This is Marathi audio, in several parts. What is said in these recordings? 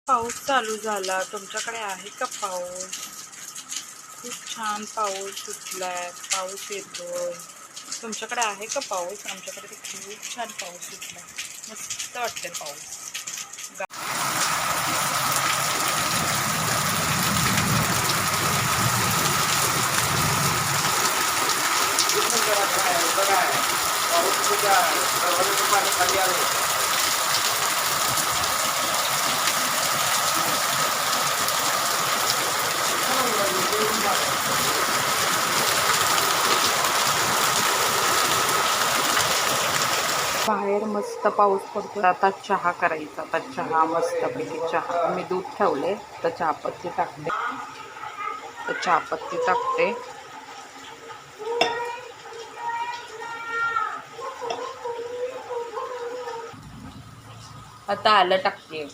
पाऊस चालू झाला. तुमच्याकडे आहे का पाऊस? खूप छान पाऊस सुटलाय. पाऊस येतोय. तुमच्याकडे आहे का पाऊस? आमच्याकडे तर खूप छान पाऊस सुटलाय. मस्त वाटते पाऊस. बाहेर मस्त पाऊस पडतो. आता चहा करायचा. आता चहा मस्तपैकी चहा. मी दूध ठेवले तर चहापत्ती टाकते. तर चहापत्ती टाकते. आता आलं टाकते.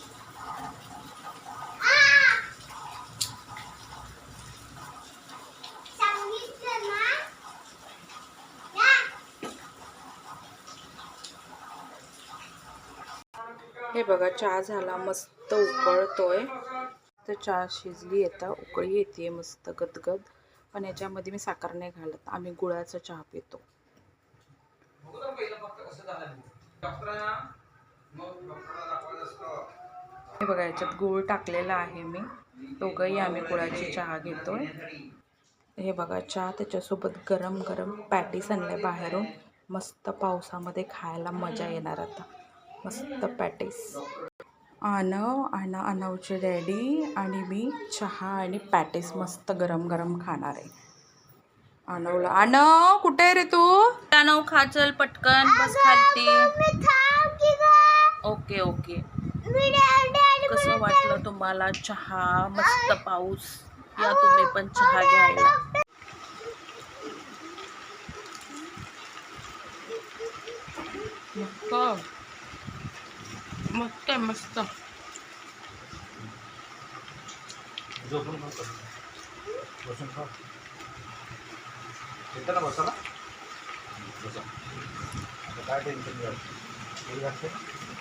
हे बघा चहा झाला. मस्त उकळतोय. तर चहा शिजली. आता उकळी येते मस्त गदगद. पण याच्यामध्ये मी साखर नाही घालत. आम्ही गुळाचा चहा पितो. हे बघा याच्यात गूळ टाकलेला आहे मी. दोघंही आम्ही गुळाची चहा घेतोय. हे बघा चहा त्याच्यासोबत गरम गरम पॅटीस आणल्या बाहेरून. मस्त पावसामध्ये खायला मजा येणार. आता मस्त पॅटीस. आनवचे डॅडी आणि मी चहा आणि पॅटीस मस्त गरम गरम खाणार आहे. आनवला. आनव कुठे आहे रे तू? आनव खा चल पटकन. बस खालती. Okay okay. कसं वाटलं तुम्हाला चहा? मस्त पाऊस. या तुम्ही पण चहा घ्यायला. मस्त मस्त. बसून खा. येतं ना बसायला? बसा. आता काय टेन्शन घ्यायचं?